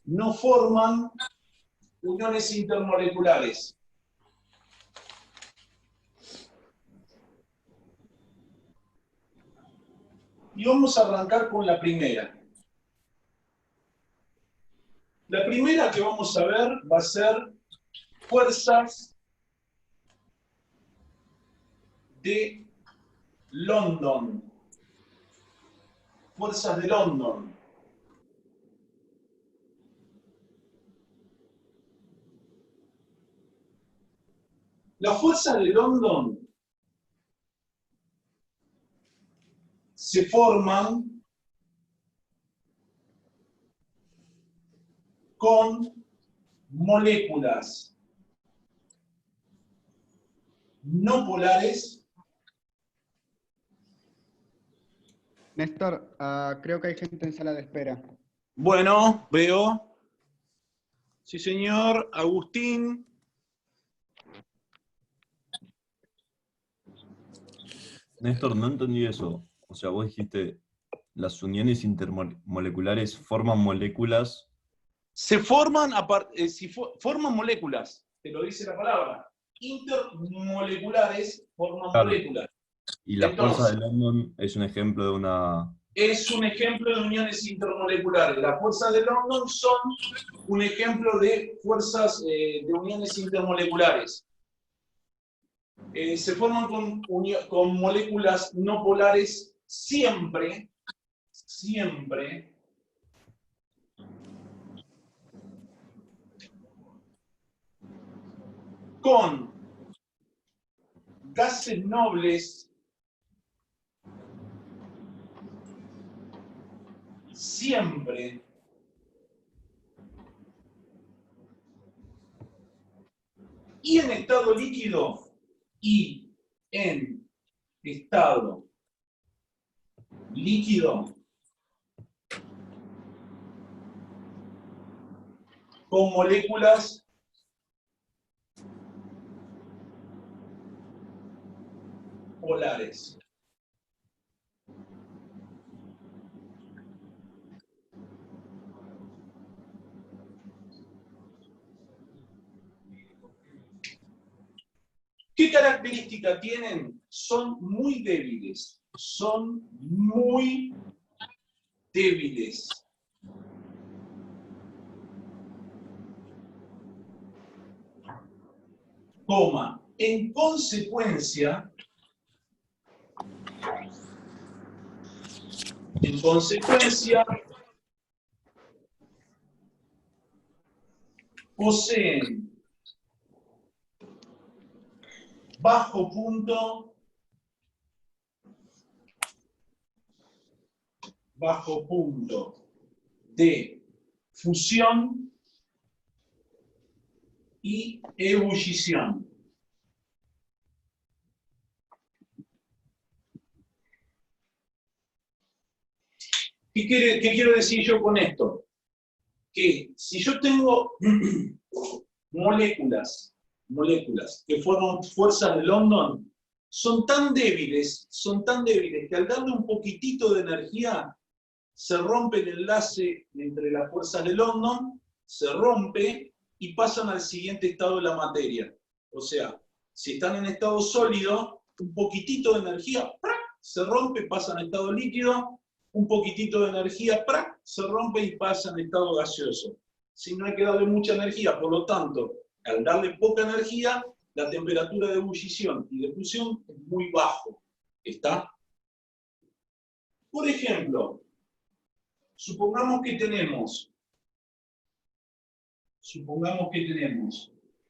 no forman uniones intermoleculares. Y vamos a arrancar con la primera. La primera que vamos a ver va a ser fuerzas de London. Fuerzas de London. Las fuerzas de London se forman con moléculas no polares. Néstor, creo que hay gente en sala de espera. Bueno, veo. Sí, señor. Agustín. Néstor, no entendí eso. O sea, vos dijiste, las uniones intermoleculares forman moléculas. Se forman, forman moléculas, te lo dice la palabra. Intermoleculares forman Claro. moléculas. Y la fuerza Entonces, de London es un ejemplo de una... es un ejemplo de uniones intermoleculares. Las fuerzas de London son un ejemplo de fuerzas de uniones intermoleculares. Se forman con moléculas no polares siempre con gases nobles siempre y en estado líquido con moléculas polares. ¿Qué característica tienen? Son muy débiles. Son muy débiles. Coma. En consecuencia, poseen bajo punto de fusión y ebullición. ¿Qué quiero decir yo con esto? Que si yo tengo moléculas que forman fuerzas de London, son tan débiles que al darle un poquitito de energía, se rompe el enlace entre las fuerzas de London, se rompe y pasan al siguiente estado de la materia. O sea, si están en estado sólido, un poquitito de energía, ¡prac!, se rompe, pasa en estado líquido, un poquitito de energía, ¡prac!, se rompe y pasa en estado gaseoso. Si no hay que darle mucha energía, por lo tanto, al darle poca energía, la temperatura de ebullición y de fusión es muy bajo. ¿Está? Por ejemplo, supongamos que tenemos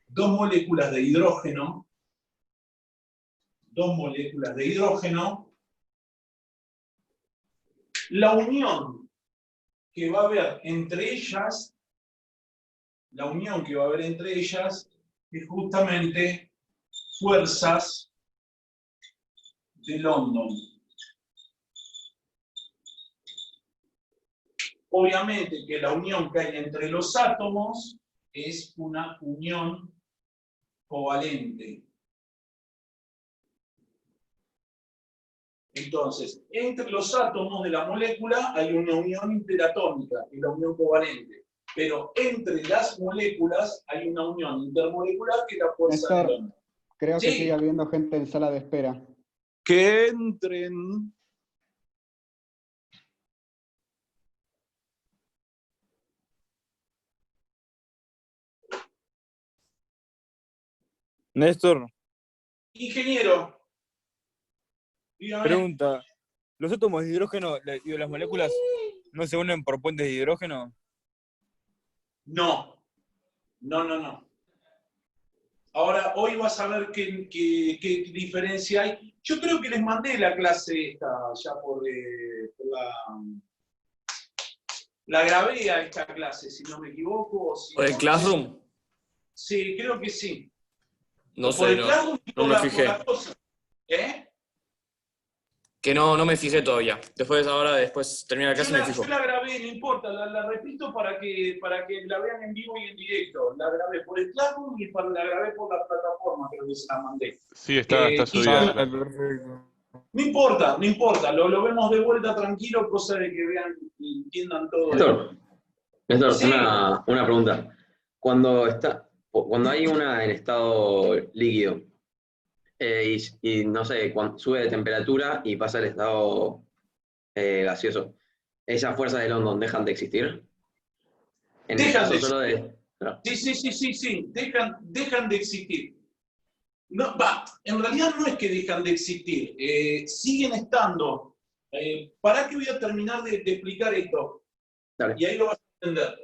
dos moléculas de hidrógeno, la unión que va a haber entre ellas, es justamente fuerzas de London. Obviamente que la unión que hay entre los átomos es una unión covalente. Entonces, entre los átomos de la molécula hay una unión interatómica, que es la unión covalente. Pero entre las moléculas hay una unión intermolecular que es la fuerza Néstor, del London. creo que Sí. sigue habiendo gente en sala de espera. Que entren. Néstor, Ingeniero. Dígame. pregunta. ¿Los átomos de hidrógeno y las moléculas no se unen por puentes de hidrógeno? No. No. Ahora, hoy vas a ver qué diferencia hay. Yo creo que les mandé la clase esta, ya por la grabé a esta clase, si no me equivoco. O si ¿Por el no, Classroom? Sí, creo que sí. No Por sé, el Classroom y no por me la fijé. cosa. ¿Eh? Que no me fijé todavía. Después termina la clase y me Yo fijo. la grabé, no importa, la repito para que la vean en vivo y en directo. La grabé por el Classroom y la grabé por la plataforma, creo que se la mandé. Sí, está subida. Perfecto. No importa, lo vemos de vuelta tranquilo, cosa de que vean y entiendan todo. Néstor, Sí. una pregunta. Cuando hay una en estado líquido y no sé, cuando sube de temperatura y pasa al estado gaseoso, ¿esas fuerzas de London dejan de existir? En el Dejan caso de solo de... No. Sí, dejan de existir. No, en realidad no es que dejan de existir, siguen estando. ¿Para qué voy a terminar de explicar esto? Dale. Y ahí lo vas a entender.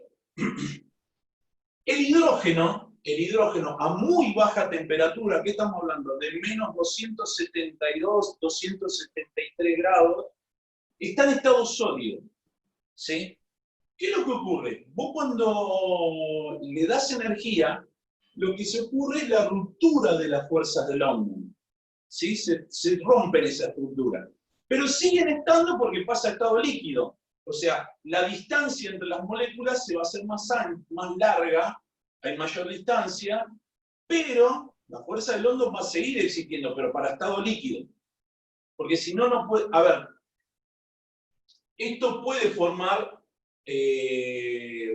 El hidrógeno a muy baja temperatura, ¿qué estamos hablando? De menos 272, 273 grados, está en estado sólido. ¿Sí? ¿Qué es lo que ocurre? Vos cuando le das energía, lo que se ocurre es la ruptura de las fuerzas de London. ¿Sí? Se rompen esa estructura. Pero siguen estando porque pasa a estado líquido. O sea, la distancia entre las moléculas se va a hacer más larga, hay mayor distancia, pero la fuerza de London va a seguir existiendo, pero para estado líquido. Porque si no, no puede... A ver, esto puede formar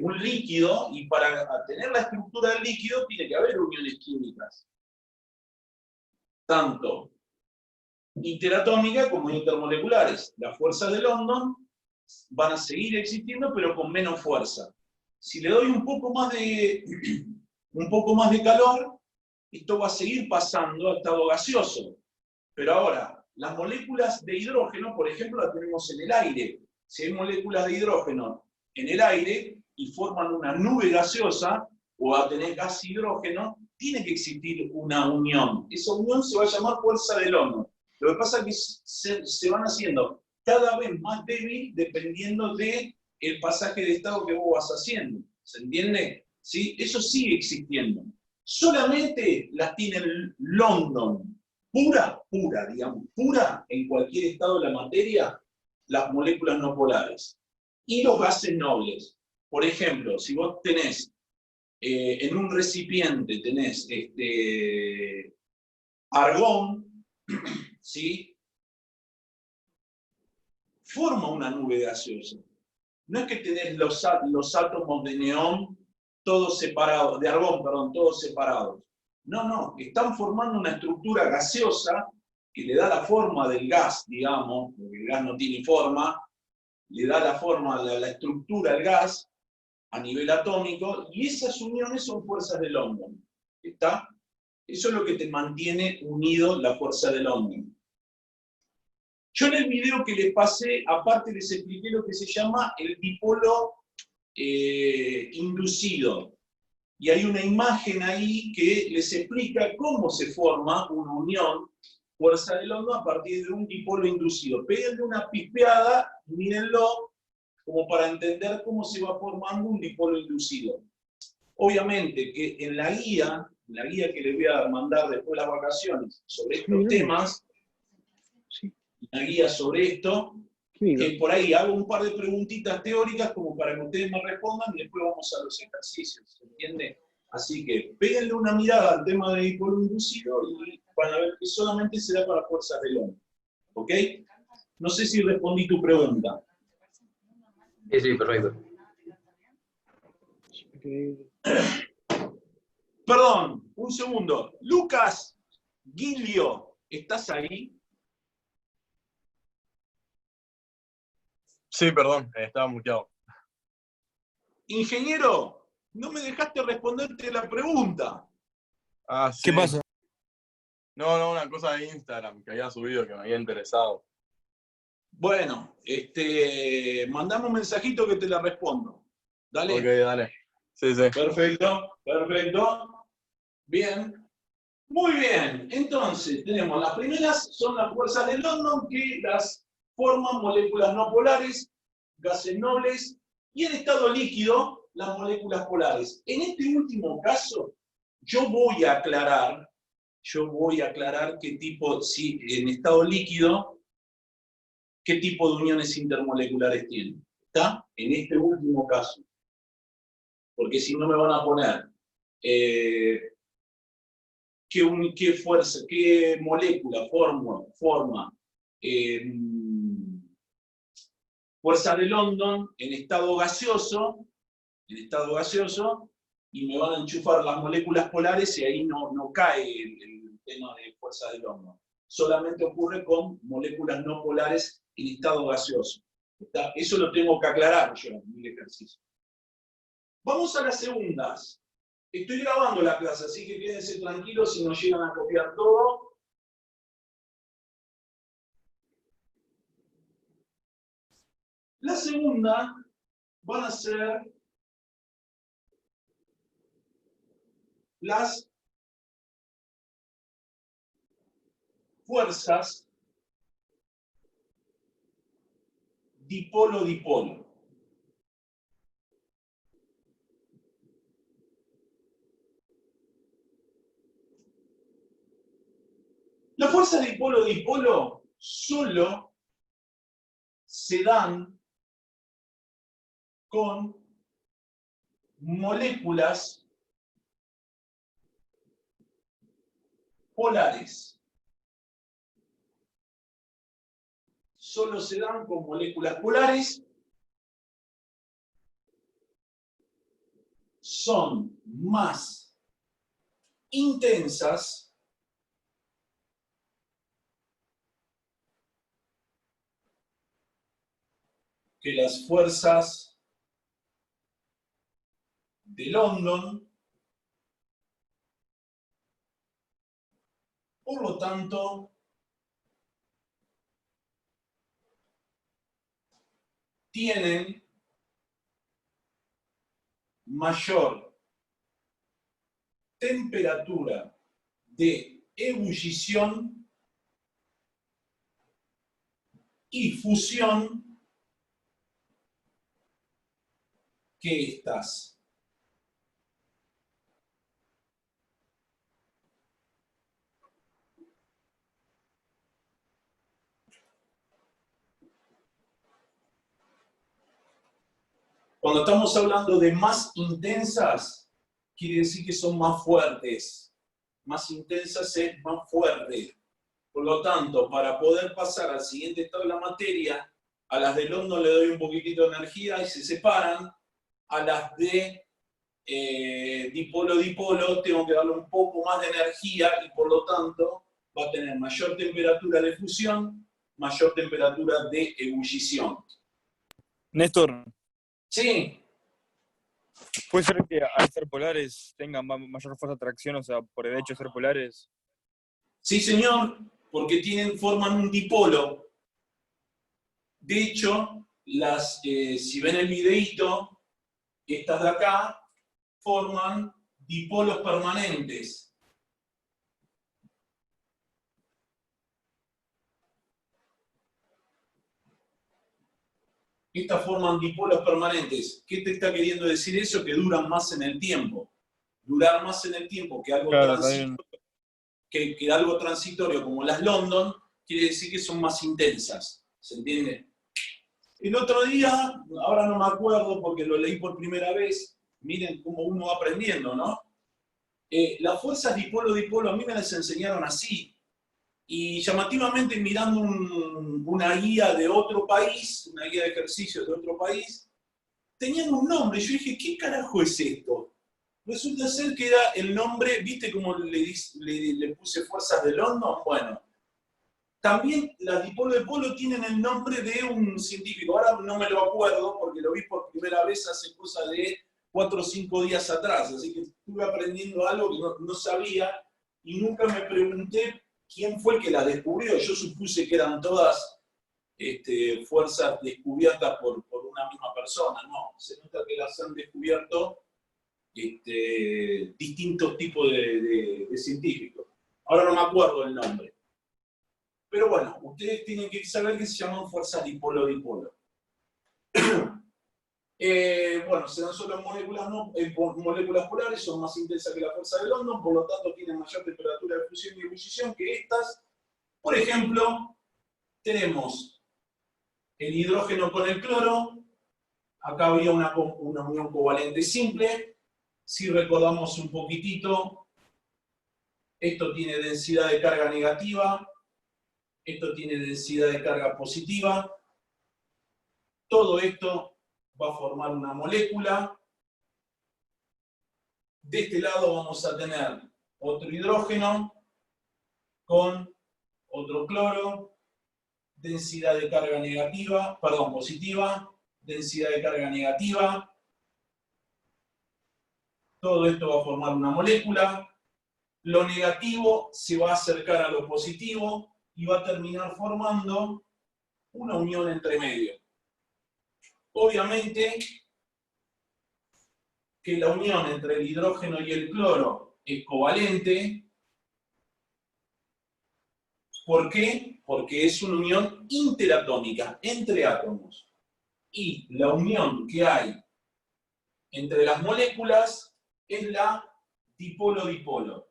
un líquido, y para tener la estructura del líquido tiene que haber uniones químicas. Tanto interatómicas como intermoleculares. Las fuerzas de London van a seguir existiendo, pero con menos fuerza. Si le doy un poco más de calor, esto va a seguir pasando a estado gaseoso. Pero ahora, las moléculas de hidrógeno, por ejemplo, las tenemos en el aire. Si hay moléculas de hidrógeno en el aire y forman una nube gaseosa, o a tener gas hidrógeno, tiene que existir una unión. Esa unión se va a llamar fuerza de London. Lo que pasa es que se van haciendo cada vez más débil dependiendo del pasaje de estado que vos vas haciendo. ¿Se entiende? ¿Sí? Eso sigue existiendo. Solamente las tienen London, pura, digamos, pura en cualquier estado de la materia, las moléculas no polares. Y los gases nobles. Por ejemplo, si vos tenés en un recipiente tenés argón, ¿sí? Forma una nube gaseosa. No es que tenés los átomos de neón todos separados, de argón, perdón, todos separados. No, están formando una estructura gaseosa que le da la forma del gas, digamos, porque el gas no tiene forma, le da la forma, la estructura al gas a nivel atómico, y esas uniones son fuerzas de London. ¿Está? Eso es lo que te mantiene unido la fuerza de London. Yo en el video que les pasé, aparte les expliqué lo que se llama el dipolo inducido. Y hay una imagen ahí que les explica cómo se forma una unión fuerza de London a partir de un dipolo inducido. Péguenle una pispeada, mírenlo, como para entender cómo se va formando un dipolo inducido. Obviamente que en la guía que les voy a mandar después de las vacaciones sobre estos temas, una guía sobre esto, que por ahí hago un par de preguntitas teóricas como para que ustedes me respondan y después vamos a los ejercicios, ¿se entiende? Así que péguenle una mirada al tema de dipolo inducido y van a ver que solamente se da para fuerzas de London. ¿Ok? No sé si respondí tu pregunta. Sí, perfecto. Perdón, un segundo. Lucas Giglio, ¿estás ahí? Sí, perdón, estaba muteado. Ingeniero, no me dejaste responderte la pregunta. Ah, sí. ¿Qué pasa? No, una cosa de Instagram que había subido que me había interesado. Bueno, mandame un mensajito que te la respondo. Dale. Ok, dale. Sí. Perfecto, perfecto. Bien. Muy bien. Entonces, tenemos las primeras, son las fuerzas de London, que las forman moléculas no polares, gases nobles, y en estado líquido, las moléculas polares. En este último caso, yo voy a aclarar qué tipo, si en estado líquido, qué tipo de uniones intermoleculares tienen. ¿Está? En este último caso. Porque si no me van a poner qué fuerza, qué molécula forma fuerza de London en estado gaseoso, y me van a enchufar las moléculas polares y ahí no cae el tema de fuerza de London. Solamente ocurre con moléculas no polares en estado gaseoso. ¿Está? Eso lo tengo que aclarar yo en el ejercicio. Vamos a las segundas. Estoy grabando la clase, así que quédense tranquilos si no llegan a copiar todo. La segunda van a ser las fuerzas dipolo-dipolo. Las fuerzas dipolo-dipolo solo se dan con moléculas polares. Solo se dan con moléculas polares. Son más intensas que las fuerzas de London. Por lo tanto, tienen mayor temperatura de ebullición y fusión que estas. Cuando estamos hablando de más intensas, quiere decir que son más fuertes. Más intensas es más fuerte. Por lo tanto, para poder pasar al siguiente estado de la materia, a las de London le doy un poquitito de energía y se separan. A las de dipolo-dipolo tengo que darle un poco más de energía y por lo tanto va a tener mayor temperatura de fusión, mayor temperatura de ebullición. Néstor, Sí. ¿puede ser que al ser polares tengan mayor fuerza de atracción, o sea, por el hecho de ser polares? Sí, señor, porque forman un dipolo. De hecho, si ven el videíto, estas de acá forman dipolos permanentes. Estas forman dipolos permanentes. ¿Qué te está queriendo decir eso? Que duran más en el tiempo. Durar más en el tiempo que algo Claro, transitorio. Que algo transitorio como las London, quiere decir que son más intensas. ¿Se entiende? El otro día, ahora no me acuerdo porque lo leí por primera vez, miren cómo uno va aprendiendo, ¿no? Las fuerzas dipolo-dipolo a mí me las enseñaron así. Y llamativamente mirando una guía de otro país, una guía de ejercicios de otro país, tenían un nombre. Yo dije, ¿qué carajo es esto? Resulta ser que era el nombre, ¿viste cómo le puse fuerzas de London? Bueno, también las dipolo-dipolo tienen el nombre de un científico. Ahora no me lo acuerdo porque lo vi por primera vez hace cosa de 4 o 5 días atrás. Así que estuve aprendiendo algo que no sabía y nunca me pregunté quién fue el que las descubrió. Yo supuse que eran todas fuerzas descubiertas por una misma persona. No, se nota que las han descubierto distintos tipos de científicos. Ahora no me acuerdo el nombre. Pero bueno, ustedes tienen que saber que se llaman fuerzas dipolo-dipolo. Bueno, se dan solo moléculas polares, son más intensas que la fuerza de London, por lo tanto tienen mayor temperatura de fusión y ebullición que estas. Por ejemplo, tenemos el hidrógeno con el cloro. Acá había una unión covalente simple. Si recordamos un poquitito, esto tiene densidad de carga negativa, esto tiene densidad de carga positiva. Todo esto va a formar una molécula. De este lado vamos a tener otro hidrógeno con otro cloro, densidad de carga negativa, perdón, positiva, densidad de carga negativa. Todo esto va a formar una molécula. Lo negativo se va a acercar a lo positivo y va a terminar formando una unión entre medio. Obviamente que la unión entre el hidrógeno y el cloro es covalente. ¿Por qué? Porque es una unión interatómica, entre átomos. Y la unión que hay entre las moléculas es la dipolo-dipolo.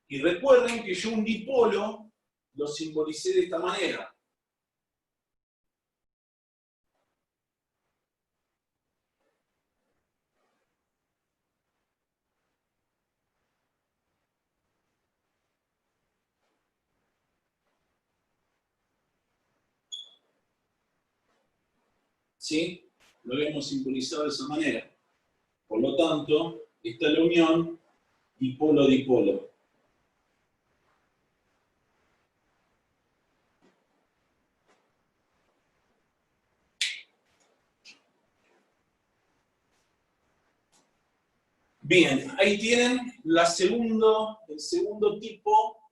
Y recuerden que yo un dipolo lo simbolicé de esta manera. ¿Sí? Lo hemos simbolizado de esa manera. Por lo tanto, está la unión dipolo-dipolo. Bien, ahí tienen el segundo tipo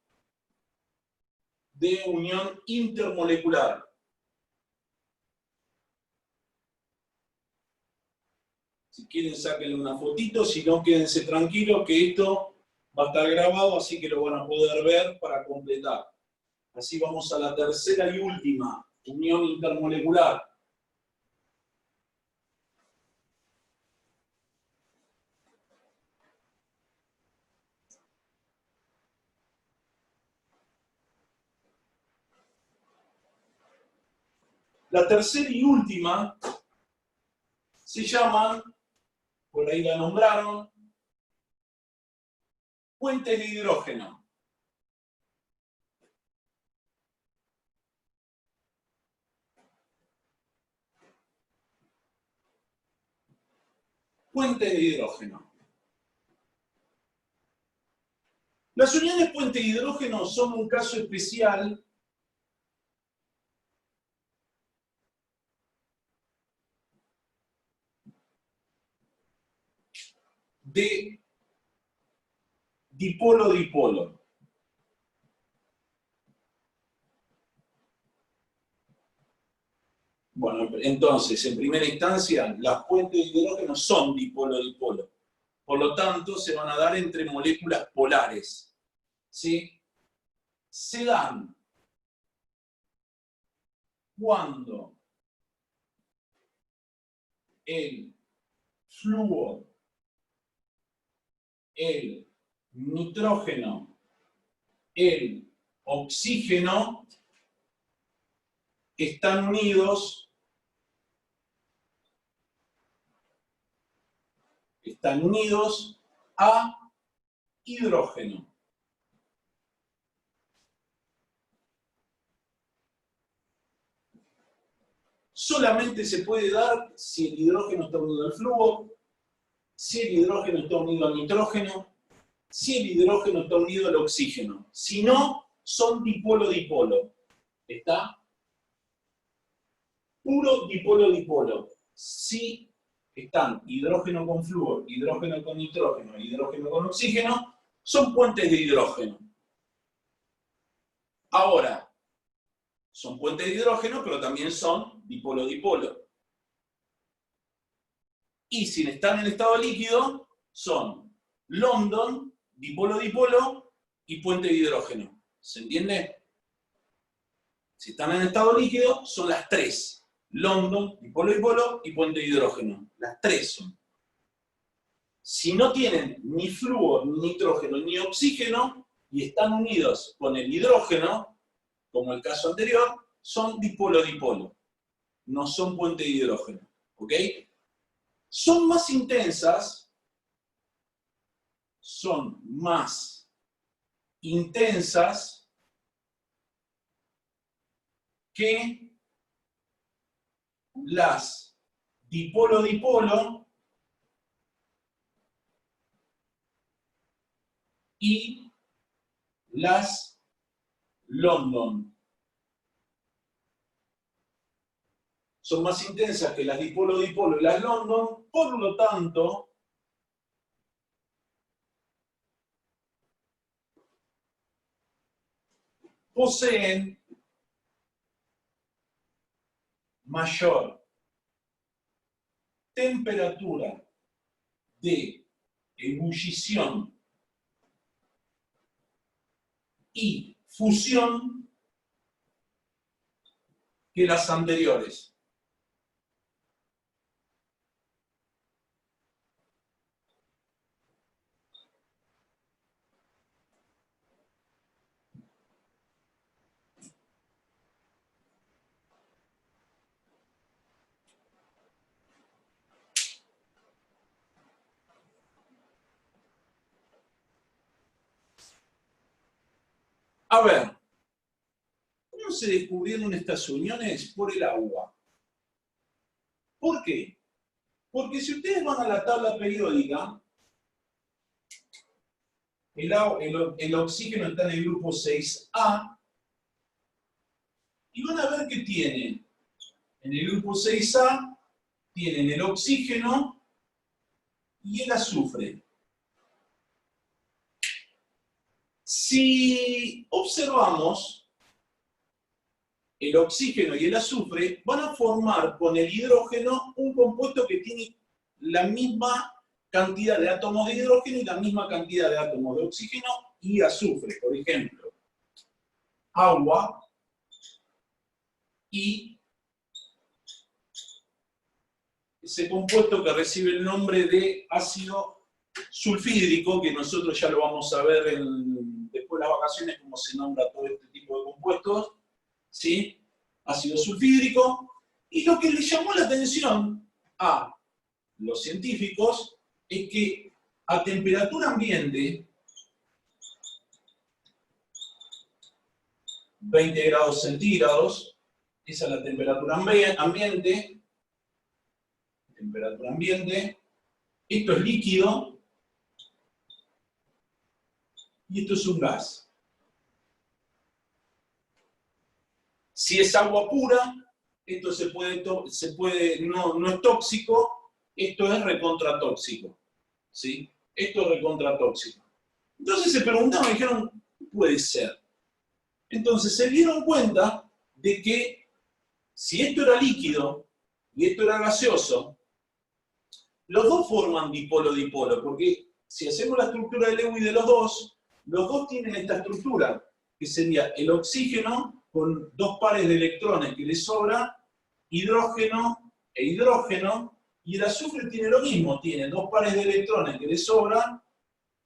de unión intermolecular. Si quieren, sáquenle una fotito, si no, quédense tranquilos que esto va a estar grabado, así que lo van a poder ver para completar. Así vamos a la tercera y última unión intermolecular. La tercera y última se llaman, por ahí la nombraron, puentes de hidrógeno. Puentes de hidrógeno. Las uniones puente de hidrógeno son un caso especial de dipolo-dipolo. Bueno, entonces, en primera instancia, las puentes de hidrógeno son dipolo-dipolo. Por lo tanto, se van a dar entre moléculas polares. ¿Sí? Se dan cuando el flúor, el nitrógeno, el oxígeno están unidos a hidrógeno. solamente se puede dar si el hidrógeno está unido al flúor, si el hidrógeno está unido al nitrógeno, si el hidrógeno está unido al oxígeno. Si no, son dipolo-dipolo. ¿Está? Puro dipolo-dipolo. Si están hidrógeno con flúor, hidrógeno con nitrógeno, hidrógeno con oxígeno, son puentes de hidrógeno. Ahora, son puentes de hidrógeno, pero también son dipolo-dipolo. Y si están en estado líquido, son London, dipolo-dipolo y puente de hidrógeno. ¿Se entiende? Si están en estado líquido, son las tres. London, dipolo-dipolo y puente de hidrógeno. Las tres son. Si no tienen ni flúor, ni nitrógeno, ni oxígeno, y están unidos con el hidrógeno, como el caso anterior, son dipolo-dipolo. No son puente de hidrógeno. ¿Ok? Son más intensas que las dipolo-dipolo y las London. Son más intensas que las dipolo-dipolo y las London, por lo tanto, poseen mayor temperatura de ebullición y fusión que las anteriores. A ver, ¿cómo se descubrieron estas uniones? Por el agua. ¿Por qué? Porque si ustedes van a la tabla periódica, el oxígeno está en el grupo 6A, y van a ver que tienen, en el grupo 6A, tienen el oxígeno y el azufre. Si observamos, el oxígeno y el azufre van a formar con el hidrógeno un compuesto que tiene la misma cantidad de átomos de hidrógeno y la misma cantidad de átomos de oxígeno y azufre. Por ejemplo, agua y ese compuesto que recibe el nombre de ácido sulfídrico, que nosotros ya lo vamos a ver después de las vacaciones, cómo se nombra todo este tipo de compuestos, ¿sí? Ácido sulfídrico. Y lo que le llamó la atención a los científicos es que a temperatura ambiente, 20 grados centígrados, esa es la temperatura ambiente, esto es líquido, y esto es un gas. Si es agua pura, esto no es tóxico, esto es recontratóxico. ¿Sí? Esto es recontratóxico. Entonces se preguntaron, dijeron, ¿qué puede ser? Entonces se dieron cuenta de que si esto era líquido y esto era gaseoso, los dos forman dipolo-dipolo, porque si hacemos la estructura de Lewis de los dos tienen esta estructura, que sería el oxígeno con dos pares de electrones que le sobra, hidrógeno e hidrógeno, y el azufre tiene lo mismo, tiene dos pares de electrones que le sobran,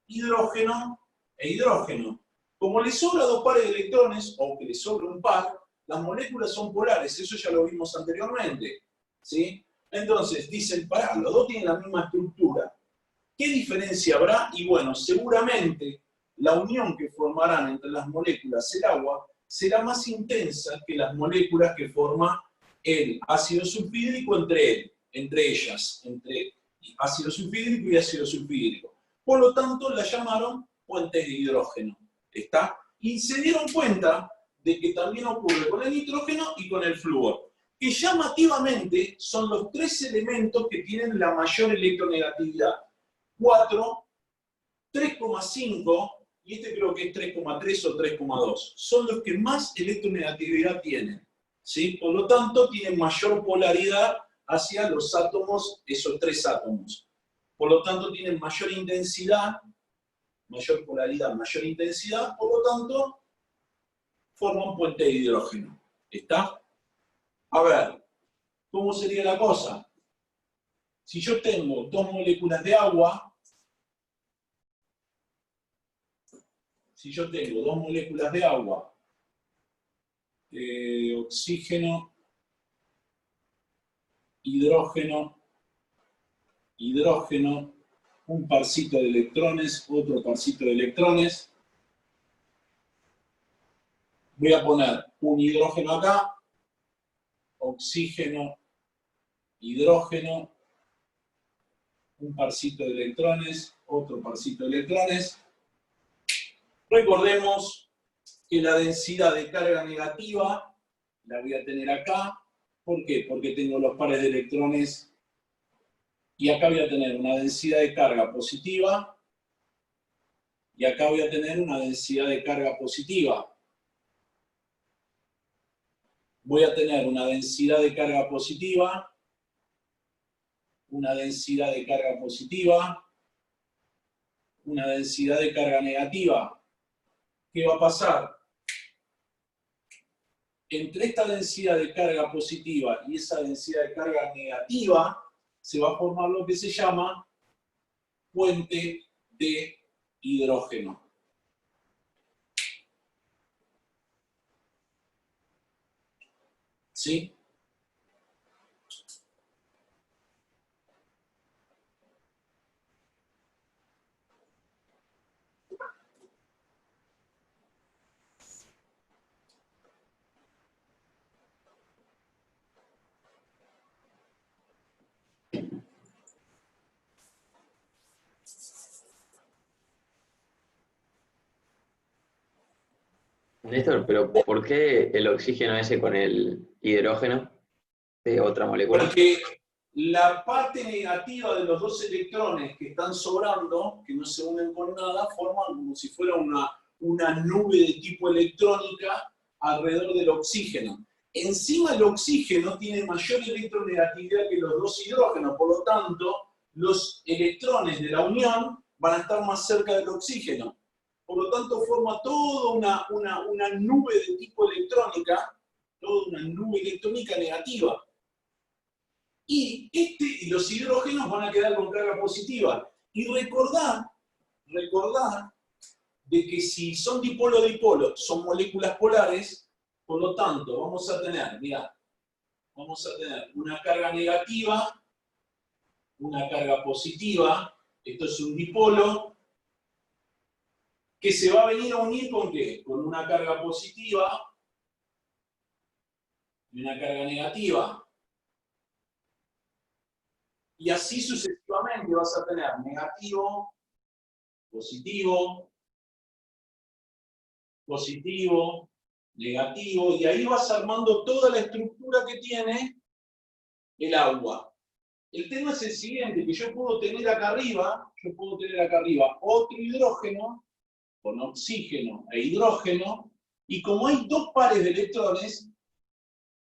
hidrógeno e hidrógeno. Como le sobra dos pares de electrones, o que le sobra un par, las moléculas son polares, eso ya lo vimos anteriormente. ¿Sí? Entonces, dicen, pará, los dos tienen la misma estructura. ¿Qué diferencia habrá? Y bueno, seguramente la unión que formarán entre las moléculas el agua será más intensa que las moléculas que forma el ácido sulfídrico entre ellas, entre ácido sulfídrico y ácido sulfídrico. Por lo tanto, la llamaron puentes de hidrógeno. ¿Está? Y se dieron cuenta de que también ocurre con el nitrógeno y con el flúor, que llamativamente son los tres elementos que tienen la mayor electronegatividad. 4, 3,5 y este creo que es 3,3 o 3,2. Son los que más electronegatividad tienen, ¿sí? Por lo tanto, tienen mayor polaridad hacia los átomos, esos tres átomos. Por lo tanto, tienen mayor intensidad, mayor polaridad, mayor intensidad, por lo tanto, forman puente de hidrógeno. ¿Está? A ver, ¿cómo sería la cosa? Si yo tengo dos moléculas de agua, oxígeno, hidrógeno, hidrógeno, un parcito de electrones, otro parcito de electrones. Voy a poner un hidrógeno acá, oxígeno, hidrógeno, un parcito de electrones, otro parcito de electrones. Recordemos que la densidad de carga negativa la voy a tener acá. ¿Por qué? Porque tengo los pares de electrones y acá voy a tener una densidad de carga positiva y acá voy a tener una densidad de carga positiva. Voy a tener una densidad de carga positiva, una densidad de carga positiva, una densidad de carga negativa. ¿Qué va a pasar? Entre esta densidad de carga positiva y esa densidad de carga negativa, se va a formar lo que se llama puente de hidrógeno. ¿Sí? Néstor, pero ¿por qué el oxígeno ese con el hidrógeno de otra molécula? Porque la parte negativa de los dos electrones que están sobrando, que no se unen con nada, forman como si fuera una nube de tipo electrónica alrededor del oxígeno. Encima el oxígeno tiene mayor electronegatividad que los dos hidrógenos, por lo tanto, los electrones de la unión van a estar más cerca del oxígeno. Por lo tanto, forma toda una nube de tipo electrónica, toda una nube electrónica negativa. Y los hidrógenos van a quedar con carga positiva. Y recordá de que si son dipolo-dipolo, son moléculas polares, por lo tanto, vamos a tener, mirá, vamos a tener una carga negativa, una carga positiva, esto es un dipolo, que se va a venir a unir ¿con qué? Con una carga positiva y una carga negativa. Y así sucesivamente vas a tener negativo, positivo, positivo, negativo, y ahí vas armando toda la estructura que tiene el agua. El tema es el siguiente, que yo puedo tener acá arriba otro hidrógeno con oxígeno e hidrógeno, y como hay dos pares de electrones,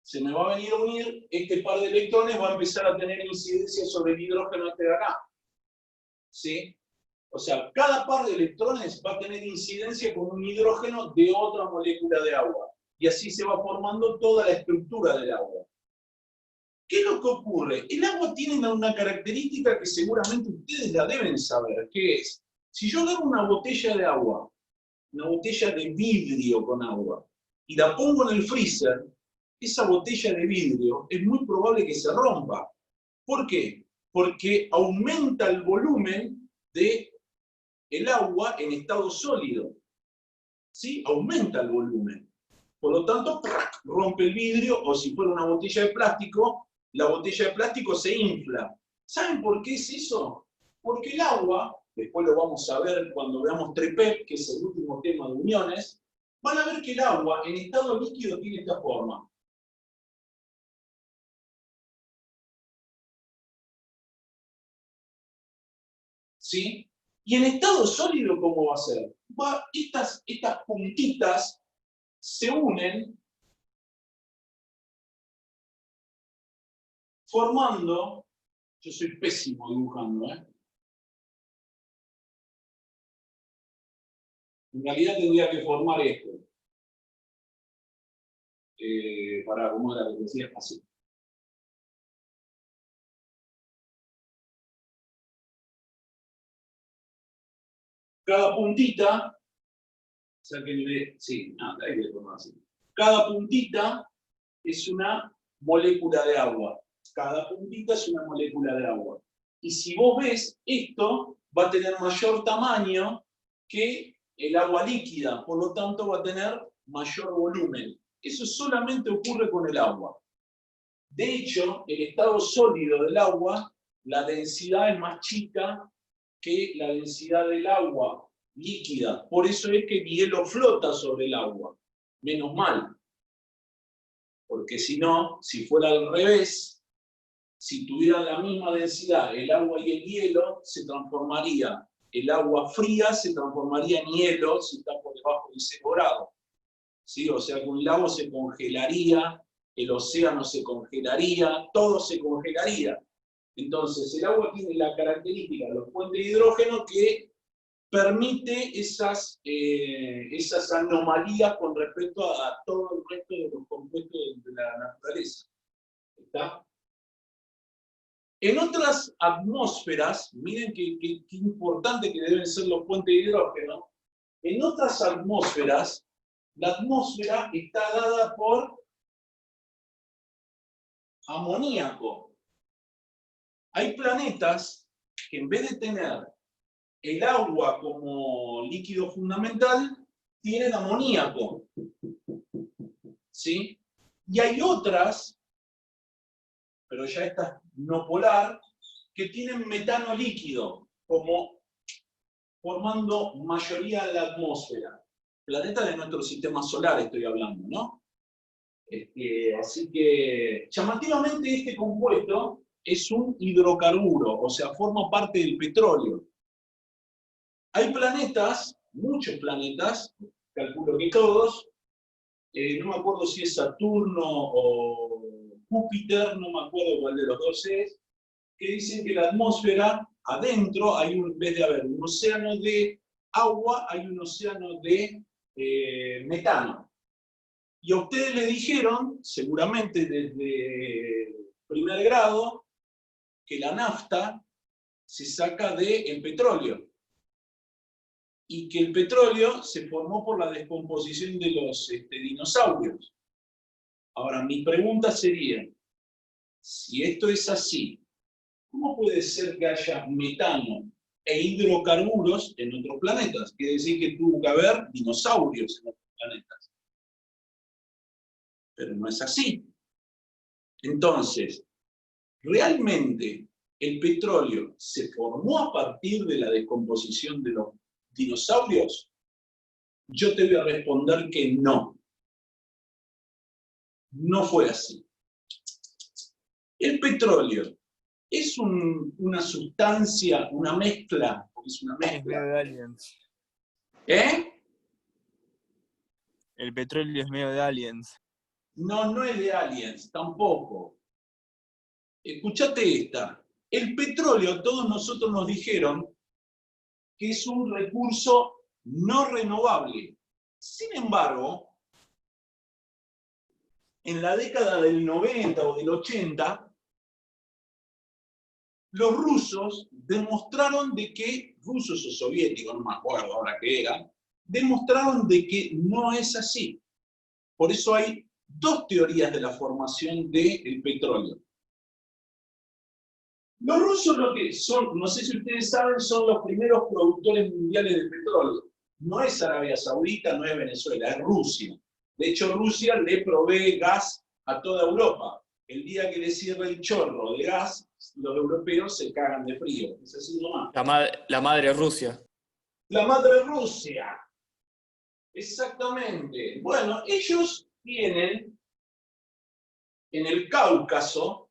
se me va a venir a unir, este par de electrones va a empezar a tener incidencia sobre el hidrógeno este de acá. ¿Sí? O sea, cada par de electrones va a tener incidencia con un hidrógeno de otra molécula de agua. Y así se va formando toda la estructura del agua. ¿Qué es lo que ocurre? El agua tiene una característica que seguramente ustedes la deben saber, que es, si yo agarro una botella de agua, una botella de vidrio con agua, y la pongo en el freezer, esa botella de vidrio es muy probable que se rompa. ¿Por qué? Porque aumenta el volumen del agua en estado sólido. ¿Sí? Aumenta el volumen. Por lo tanto, ¡prac!, rompe el vidrio, o si fuera una botella de plástico, la botella de plástico se infla. ¿Saben por qué es eso? Porque el agua, después lo vamos a ver cuando veamos TREPEP, que es el último tema de uniones, van a ver que el agua en estado líquido tiene esta forma. ¿Sí? Y en estado sólido, ¿cómo va a ser? Estas puntitas se unen formando, yo soy pésimo dibujando, en realidad tendría que formar esto. ¿Cómo era lo que decía? Así. Cada puntita, cada puntita es una molécula de agua. Cada puntita es una molécula de agua. Y si vos ves, esto va a tener mayor tamaño que el agua líquida, por lo tanto va a tener mayor volumen. Eso solamente ocurre con el agua. De hecho, el estado sólido del agua, la densidad es más chica que la densidad del agua líquida. Por eso es que el hielo flota sobre el agua. Menos mal. Porque si no, si fuera al revés, si tuvieran la misma densidad el agua y el hielo, se transformaría. El agua fría se transformaría en hielo si está por debajo de 0 grados. ¿Sí? O sea que un lago se congelaría, el océano se congelaría, todo se congelaría. Entonces, el agua tiene la característica de los puentes de hidrógeno que permite esas anomalías con respecto a todo el resto de los compuestos de la naturaleza. ¿Está? En otras atmósferas, miren qué importante que deben ser los puentes de hidrógeno, en otras atmósferas, la atmósfera está dada por amoníaco. Hay planetas que en vez de tener el agua como líquido fundamental, tienen amoníaco. ¿Sí? Y hay otras, pero ya estas no polar, que tienen metano líquido, como formando mayoría de la atmósfera. Planetas de nuestro sistema solar estoy hablando, ¿no? Así que, llamativamente este compuesto es un hidrocarburo, o sea, forma parte del petróleo. Hay planetas, muchos planetas, calculo que todos, no me acuerdo si es Saturno o Júpiter, no me acuerdo cuál de los dos es, que dicen que la atmósfera, adentro, en vez de haber un océano de agua, hay un océano de metano. Y a ustedes le dijeron, seguramente desde primer grado, que la nafta se saca del petróleo. Y que el petróleo se formó por la descomposición de los dinosaurios. Ahora, mi pregunta sería, si esto es así, ¿cómo puede ser que haya metano e hidrocarburos en otros planetas? Quiere decir que tuvo que haber dinosaurios en otros planetas. Pero no es así. Entonces, ¿realmente el petróleo se formó a partir de la descomposición de los dinosaurios? Yo te voy a responder que no. No fue así. El petróleo es una sustancia, una mezcla, porque es una Es medio mezcla. de aliens. ¿Eh? El petróleo es medio de aliens. No, no es de aliens, tampoco. Escuchate esta. El petróleo, todos nosotros nos dijeron que es un recurso no renovable. Sin embargo, en la década del 90 o del 80, los rusos demostraron de que, rusos o soviéticos, no me acuerdo ahora qué eran, demostraron de que no es así. Por eso hay dos teorías de la formación del petróleo. Los rusos lo que son, no sé si ustedes saben, son los primeros productores mundiales de petróleo. No es Arabia Saudita, no es Venezuela, es Rusia. De hecho, Rusia le provee gas a toda Europa. El día que le cierra el chorro de gas, los europeos se cagan de frío. Es así nomás. La madre Rusia. La madre Rusia. Exactamente. Bueno, ellos tienen en el Cáucaso,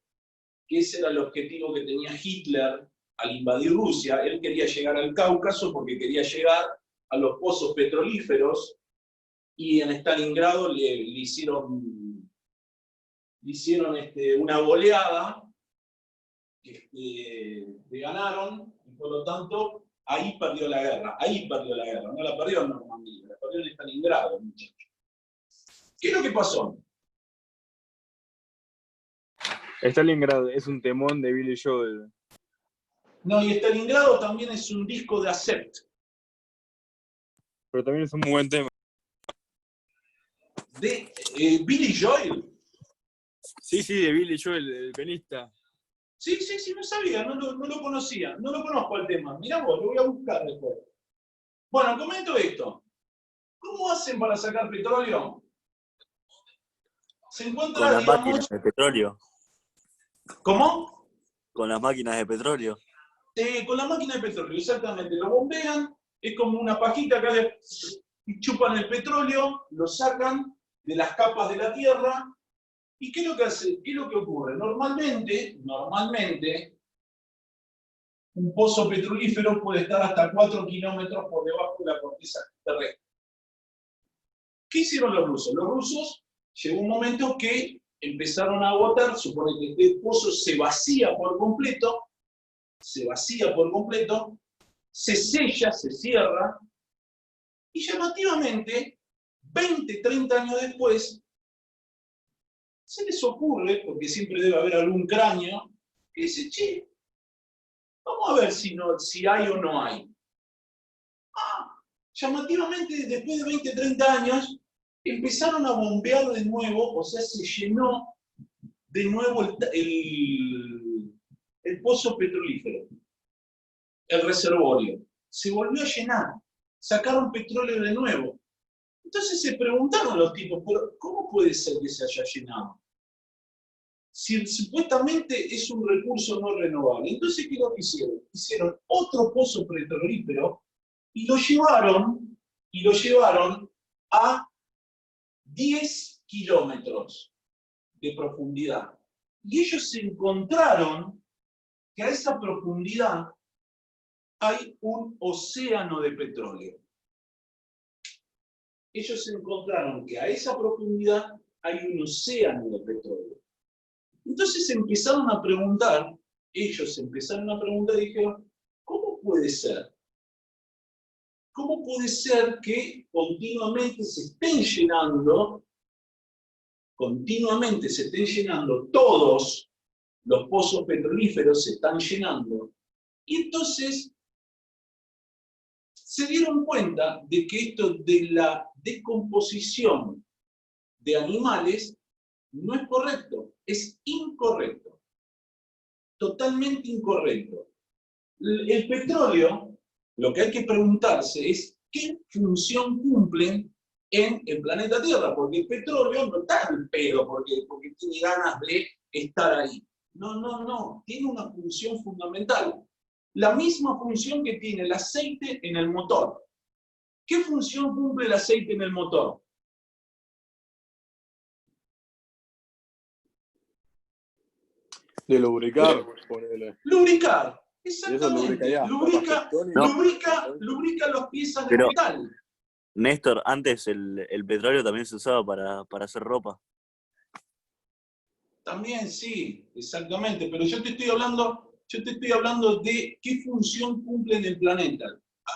que ese era el objetivo que tenía Hitler al invadir Rusia. Él quería llegar al Cáucaso porque quería llegar a los pozos petrolíferos, y en Stalingrado le hicieron una goleada, le ganaron, y por lo tanto ahí perdió la guerra, no la perdió en Normandía, la perdió en Stalingrado, muchachos. ¿Qué es lo que pasó? Stalingrad es un temón de Billy Joel. No, y Stalingrado también es un disco de Accept. Pero también es un muy buen tema. De Billy Joel. Sí, de Billy Joel, el pianista. Sí, no sabía, no lo conocía, no lo conozco el tema. Mirá vos, lo voy a buscar después. Bueno, comento esto. ¿Cómo hacen para sacar petróleo? Se encuentra, Con las digamos... máquinas de petróleo. ¿Cómo? Con las máquinas de petróleo. Con la máquina de petróleo, exactamente. Lo bombean, es como una pajita que y chupan el petróleo, lo sacan de las capas de la tierra. ¿Y qué es lo que hace? ¿Qué es lo que ocurre? Normalmente, un pozo petrolífero puede estar hasta 4 kilómetros por debajo de la corteza terrestre. ¿Qué hicieron los rusos? Los rusos llegó un momento que empezaron a agotar, supone que este pozo se vacía por completo, se sella, se cierra, y llamativamente, 20, 30 años después, se les ocurre, porque siempre debe haber algún cráneo, que dice, che, vamos a ver si hay o no hay. Llamativamente, después de 20, 30 años, empezaron a bombear de nuevo, o sea, se llenó de nuevo el pozo petrolífero, el reservorio. Se volvió a llenar, sacaron petróleo de nuevo. Entonces se preguntaron los tipos, ¿pero cómo puede ser que se haya llenado? Si supuestamente es un recurso no renovable. Entonces, ¿qué es lo que hicieron? Hicieron otro pozo petrolífero y lo llevaron a 10 kilómetros de profundidad. Y ellos se encontraron que a esa profundidad hay un océano de petróleo. Ellos se encontraron que a esa profundidad hay un océano de petróleo. Entonces empezaron a preguntar, y dijeron, ¿cómo puede ser? ¿Cómo puede ser que continuamente se estén llenando todos los pozos petrolíferos se están llenando? Y entonces se dieron cuenta de que esto de la descomposición de animales no es correcto, es incorrecto, totalmente incorrecto. El petróleo, lo que hay que preguntarse es qué función cumplen en el planeta Tierra, porque el petróleo no está al pedo porque tiene ganas de estar ahí. No, tiene una función fundamental. La misma función que tiene el aceite en el motor. ¿Qué función cumple el aceite en el motor? De lubricar, ponele. Lubricar, Y eso exactamente. lubrica Lubrica las piezas de Pero- metal. Néstor, antes el petróleo también se usaba para hacer ropa. También sí, exactamente. Pero yo te estoy hablando de qué función cumple en el planeta.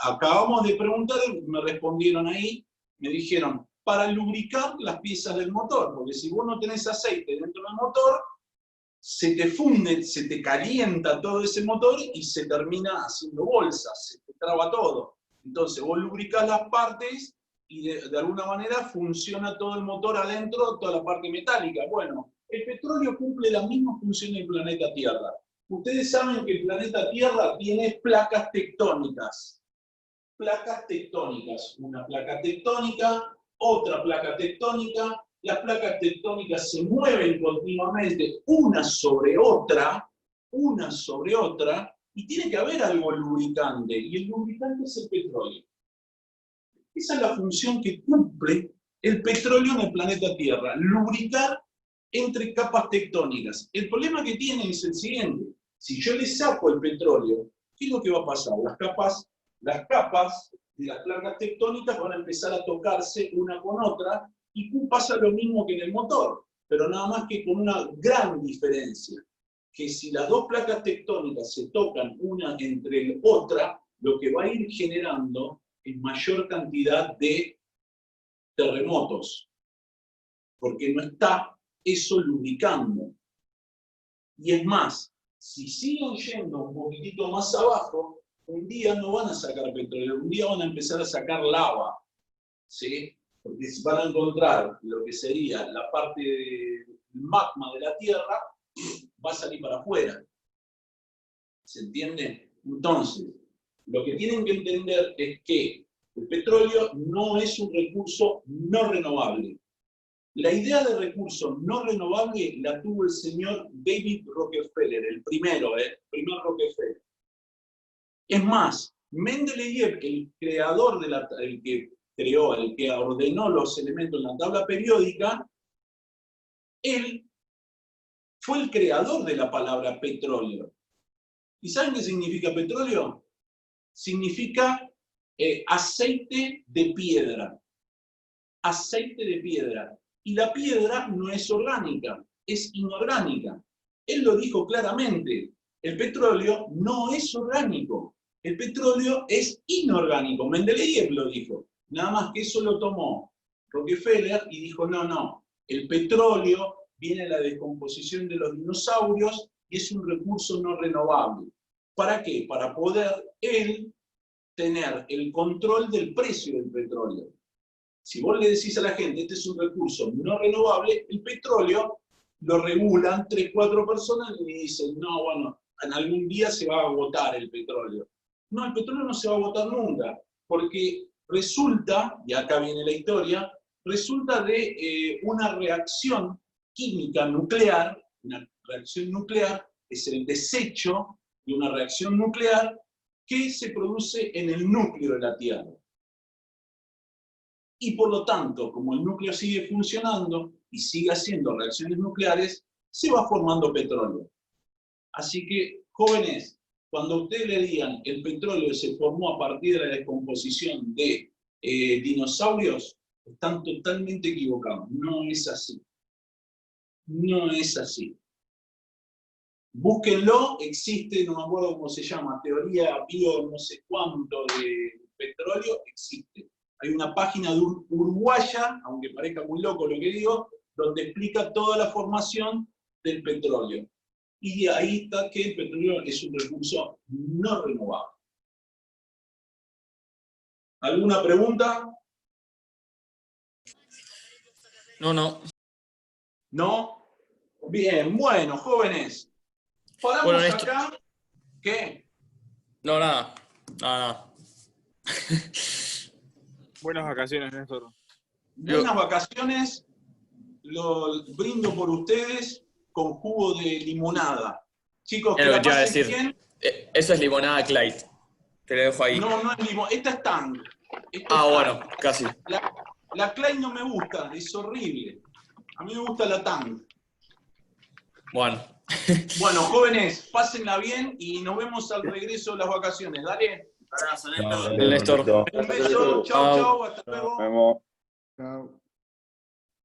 Acabamos de preguntar, me respondieron ahí, me dijeron, para lubricar las piezas del motor, porque si vos no tenés aceite dentro del motor, se te funde, se te calienta todo ese motor y se termina haciendo bolsas, se te traba todo. Entonces vos lubricás las partes y de alguna manera funciona todo el motor adentro, toda la parte metálica. Bueno, el petróleo cumple la misma función en el planeta Tierra. Ustedes saben que el planeta Tierra tiene placas tectónicas. Placas tectónicas. Una placa tectónica otra placa tectónica, las placas tectónicas se mueven continuamente una sobre otra, y tiene que haber algo lubricante, y el lubricante es el petróleo. Esa es la función que cumple el petróleo en el planeta Tierra, lubricar entre capas tectónicas. El problema que tiene es el siguiente: si yo le saco el petróleo, ¿qué es lo que va a pasar? Las capas de las placas tectónicas van a empezar a tocarse una con otra, y pasa lo mismo que en el motor, pero nada más que con una gran diferencia, que si las dos placas tectónicas se tocan una entre otra, lo que va a ir generando es mayor cantidad de terremotos, porque no está eso lubricando. Y es más, si siguen yendo un poquitito más abajo, un día no van a sacar petróleo, un día van a empezar a sacar lava, ¿sí? Porque van a encontrar lo que sería la parte del magma de la Tierra, va a salir para afuera. ¿Se entiende? Entonces, lo que tienen que entender es que el petróleo no es un recurso no renovable. La idea de recurso no renovable la tuvo el señor David Rockefeller, el primer Rockefeller. Es más, Mendeleev, el creador el que ordenó los elementos en la tabla periódica, él fue el creador de la palabra petróleo. ¿Y saben qué significa petróleo? Significa aceite de piedra. Aceite de piedra. Y la piedra no es orgánica, es inorgánica. Él lo dijo claramente: el petróleo no es orgánico, el petróleo es inorgánico. Mendeleev lo dijo. Nada más que eso lo tomó Rockefeller y dijo: no, el petróleo viene de la descomposición de los dinosaurios y es un recurso no renovable. ¿Para qué? Para poder él tener el control del precio del petróleo. Si vos le decís a la gente, este es un recurso no renovable, el petróleo lo regulan 3, 4 personas y dicen: no, bueno, en algún día se va a agotar el petróleo. No, el petróleo no se va a agotar nunca, porque resulta, y acá viene la historia, resulta de una reacción química nuclear. Una reacción nuclear es el desecho de una reacción nuclear que se produce en el núcleo de la Tierra. Y por lo tanto, como el núcleo sigue funcionando y sigue haciendo reacciones nucleares, se va formando petróleo. Así que, jóvenes, cuando ustedes le digan el petróleo se formó a partir de la descomposición de dinosaurios, están totalmente equivocados. No es así. No es así. Búsquenlo, existe, no me acuerdo cómo se llama, teoría bio no sé cuánto de petróleo, existe. Hay una página uruguaya, aunque parezca muy loco lo que digo, donde explica toda la formación del petróleo. Y ahí está que el petróleo es un recurso no renovable. ¿Alguna pregunta? No. ¿No? Bien, bueno, jóvenes. Paramos Bueno, Néstor. acá. ¿Qué? No, nada. Buenas vacaciones, Néstor. Buenas vacaciones. Lo brindo por ustedes con jugo de limonada. Chicos, que Es lo la que te iba a pasen decir. bien. Eso es limonada Clyde. Te lo dejo ahí. No es limón. Esta es Tang. Bueno, casi. La Klein no me gusta, es horrible. A mí me gusta la Tang. Bueno. Bueno, jóvenes, pásenla bien y nos vemos al regreso de las vacaciones. Dale. Chao, El Néstor. Un beso, chau, hasta luego. Chao.